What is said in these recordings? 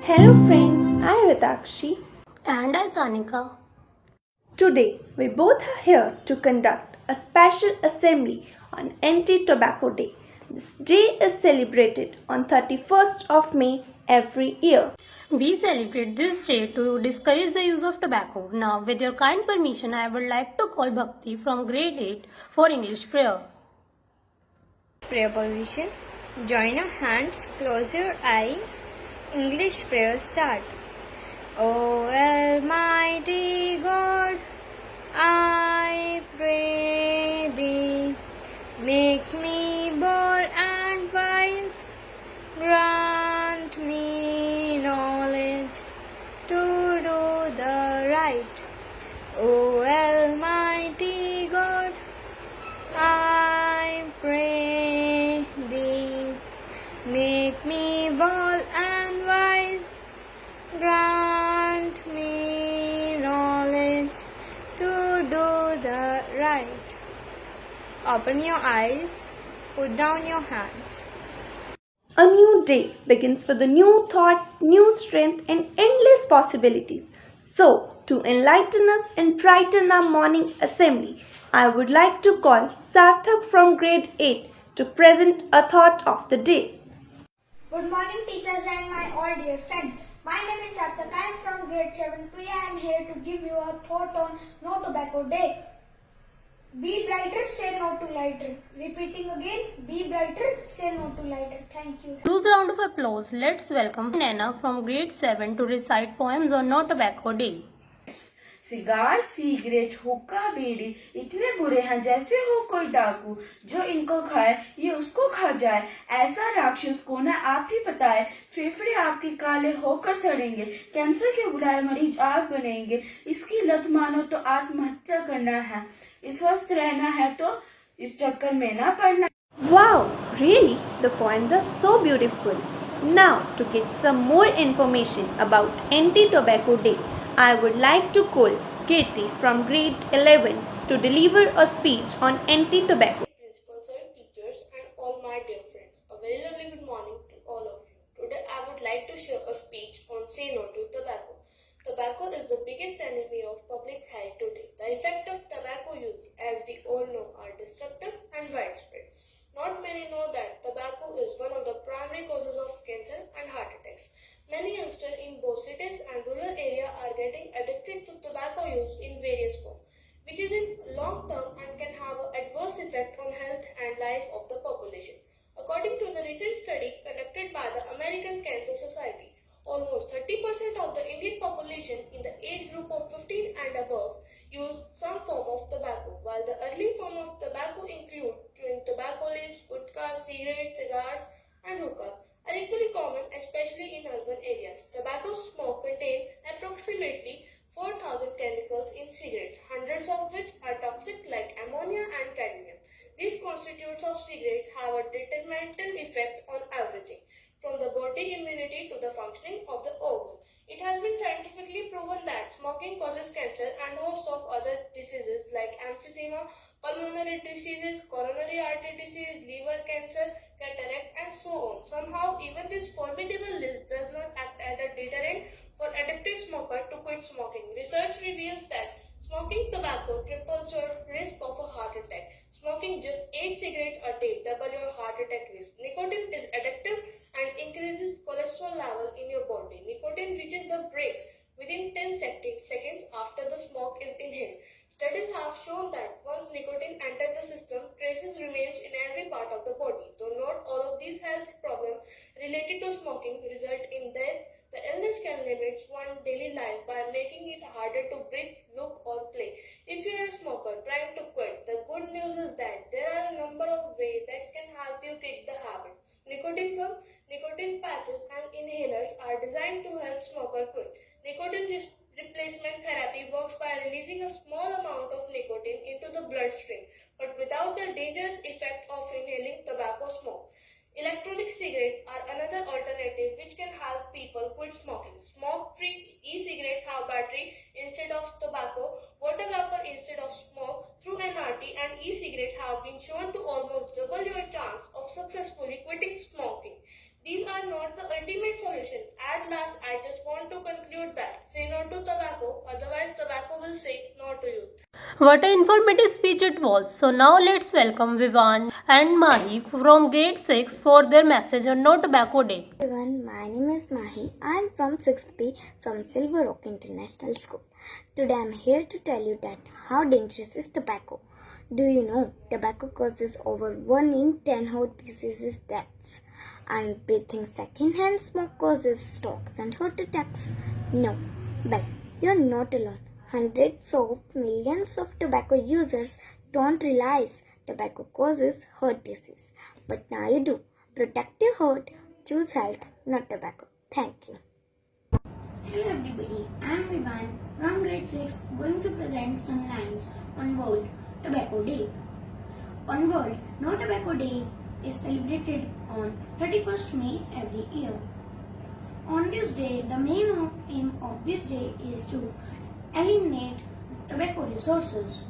Hello friends, I'm Ritakshi. And I, Sanika. Today we both are here to conduct a special assembly on Anti-Tobacco Day. This day is celebrated on 31st of May every year. We celebrate this day to discourage the use of tobacco. Now, with your kind permission, I would like to call Bhakti from grade 8 for English prayer. Prayer position. Join your hands, close your eyes. English prayer start. O Almighty God, I pray thee, make me bold and wise, grant me knowledge to do the right. O Almighty God, I pray thee, make me bold and wise, grant me knowledge to do the right. Open your eyes, put down your hands. A new day begins with a new thought, new strength, and endless possibilities. So, to enlighten us and brighten our morning assembly, I would like to call Sarthak from grade 8 to present a thought of the day. Good morning, teachers and my all dear friends. My name is Sarthak. I am from grade 7. Today I am here to give you a thought on No Tobacco Day. Be brighter, say no to lighter. Repeating again, be brighter, say no to lighter. Thank you. Use a round of applause. Let's welcome Nana from grade 7 to recite poems on No Tobacco Day. Cigar, cigarette, हुक्का, बीड़ी इतने बुरे हैं जैसे हो कोई डाकू। जो इनको खाए ये उसको खा जाए। ऐसा राक्षस कौन है आप ही बताए। फेफड़े आपके काले होकर सड़ेंगे। कैंसर के बुढ़ाए मरीज आप बनेंगे। इसकी लत मानो तो आत्महत्या करना है। स्वस्थ रहना है तो इस चक्कर में ना पड़ना। Wow, really? The poems are so beautiful. Now, to get some more information about Anti-Tobacco Day, I would like to call Kirti from grade 11 to deliver a speech on anti-tobacco. Principal sir, teachers and all my dear friends, a very lovely good morning to all of you. Today I would like to share a speech on Say No to Tobacco. Tobacco is the biggest enemy of public health today. The effects of tobacco use, as we all know, are destructive and widespread. Not many know that tobacco is one of the primary causes of cancer and heart attacks. Many youngsters in both cities and rural areas are getting addicted to tobacco use in various forms, which is in long term and can have an adverse effect on health and life of the population. According to the recent study conducted by the American Cancer Society, almost 30% of the Indian population in the age group of 15 and above use some form of tobacco, while the early form of tobacco include chewing tobacco leaves, gutka, cigarettes, cigars, and hookahs are equally common, especially in urban areas. Tobacco smoke contains approximately 4,000 chemicals in cigarettes, hundreds of which are toxic like ammonia and cadmium. These constituents of cigarettes have a detrimental effect on everything, from the body immunity to the functioning of the organ. It has been scientifically proven that smoking causes cancer and host of other diseases like emphysema, pulmonary diseases, coronary artery disease, liver cancer, cataract, and so on. Somehow, even this formidable list does not act as a deterrent for addicted smokers to quit smoking. Research reveals that smoking tobacco triples your risk of a heart attack. Smoking just 8 cigarettes a day double your heart attack risk. Nicotine is addictive and increases cholesterol level in your body. Nicotine reaches the brain within 10 seconds after the smoke is inhaled. Studies have shown that once nicotine enters the system, traces remains in every part of the body. Though not all of these health problems related to smoking result in death, the illness can limit one's daily life by making it harder to breathe, look, or play. If you are a smoker trying to quit, the good news is that there are a number of ways that can help you kick the habit. Nicotine gum, nicotine patches, and inhalers are designed to help smokers quit. Nicotine replacement therapy works by releasing a small amount of nicotine into the bloodstream, but without the dangerous effect of inhaling tobacco smoke. Electronic cigarettes are another alternative which can help people quit smoking. Smoke-free e-cigarettes have battery instead of tobacco, water vapor instead of smoke through NRT, and e-cigarettes have been shown to almost double your chance of successfully quitting smoking. These are not the ultimate solution. At last, I just want to conclude that say no to tobacco, otherwise tobacco will say no to youth. What an informative speech it was. So now let's welcome Vivan and Mahi from grade 6 for their message on No Tobacco Day. Everyone, my name is Mahi. I am from 6th B from Silver Oak International School. Today I am here to tell you that how dangerous is tobacco. Do you know tobacco causes over 1 in 10 heart diseases deaths, and breathing second-hand smoke causes strokes and heart attacks? No, but you're not alone. Hundreds of millions of tobacco users don't realize tobacco causes heart disease. But now you do. Protect your heart. Choose health, not tobacco. Thank you. Hello everybody, I am Vivan from grade 6 going to present some lines on World Tobacco Day. On World No Tobacco Day is celebrated on 31st May every year. On this day, the main aim of this day is to eliminate tobacco resources.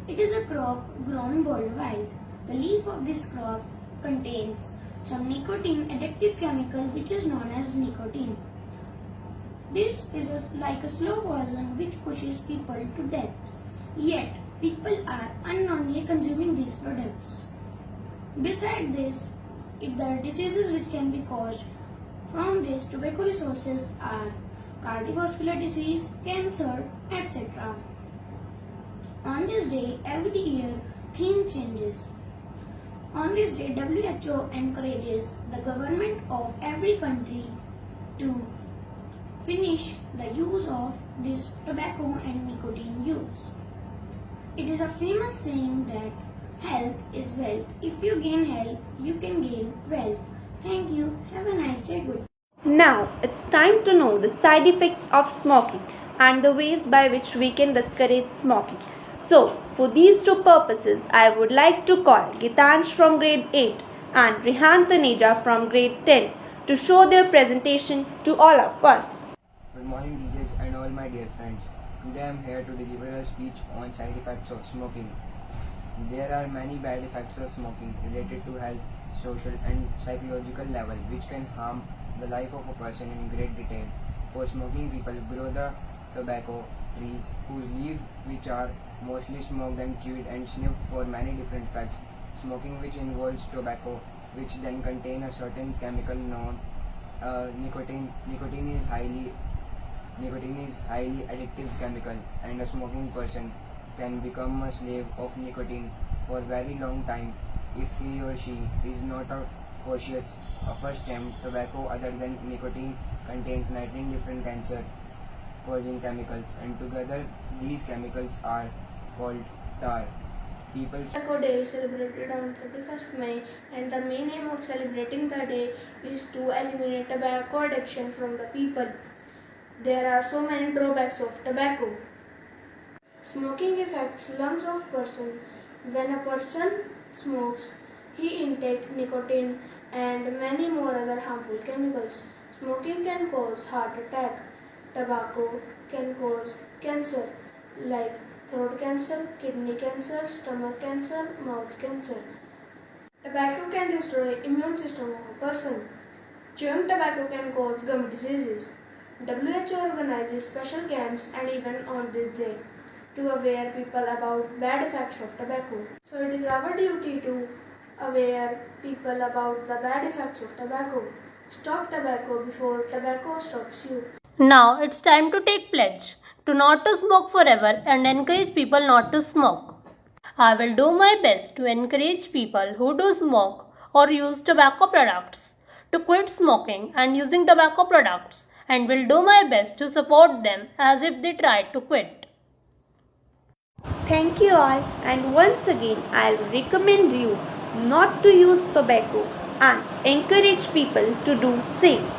It is a crop grown worldwide. The leaf of this crop contains some nicotine addictive chemical which is known as nicotine. This is like a slow poison which pushes people to death. Yet, people are unknowingly consuming these products. Besides this, the diseases which can be caused from these tobacco resources are cardiovascular disease, cancer, etc. On this day, every year, theme changes. On this day, WHO encourages the government of every country to finish the use of this tobacco and nicotine use. It is a famous saying that health is wealth. If you gain health, you can gain wealth. Thank you. Have a nice day. Good. Now it's time to know the side effects of smoking and the ways by which we can discourage smoking. So, for these two purposes, I would like to call Gitansh from grade 8 and Rihan Taneja from grade 10 to show their presentation to all of us. Good morning teachers and all my dear friends. Today I am here to deliver a speech on side effects of smoking. There are many bad effects of smoking related to health, social and psychological level which can harm the life of a person in great detail. For smoking, people grow the tobacco trees whose leaves which are mostly smoked and chewed and sniffed for many different effects. Smoking which involves tobacco which then contain a certain chemical known nicotine. Nicotine is highly addictive chemical, and a smoking person can become a slave of nicotine for very long time if he or she is not cautious. A first time tobacco other than nicotine contains 19 different cancer causing chemicals, and together these chemicals are called tar. Tobacco Day is celebrated on 31st May, and the main aim of celebrating the day is to eliminate tobacco addiction from the people. There are so many drawbacks of tobacco. Smoking affects lungs of person. When a person smokes, he intake nicotine and many more other harmful chemicals. Smoking can cause heart attack. Tobacco can cause cancer like throat cancer, kidney cancer, stomach cancer, mouth cancer. Tobacco can destroy immune system of a person. Chewing tobacco can cause gum diseases. WHO organizes special camps and even on this day to aware people about bad effects of tobacco. So it is our duty to aware people about the bad effects of tobacco. Stop tobacco before tobacco stops you. Now it's time to take pledge to not to smoke forever and encourage people not to smoke. I will do my best to encourage people who do smoke or use tobacco products to quit smoking and using tobacco products, and will do my best to support them as if they tried to quit. Thank you all, and once again I'll recommend you not to use tobacco and encourage people to do same.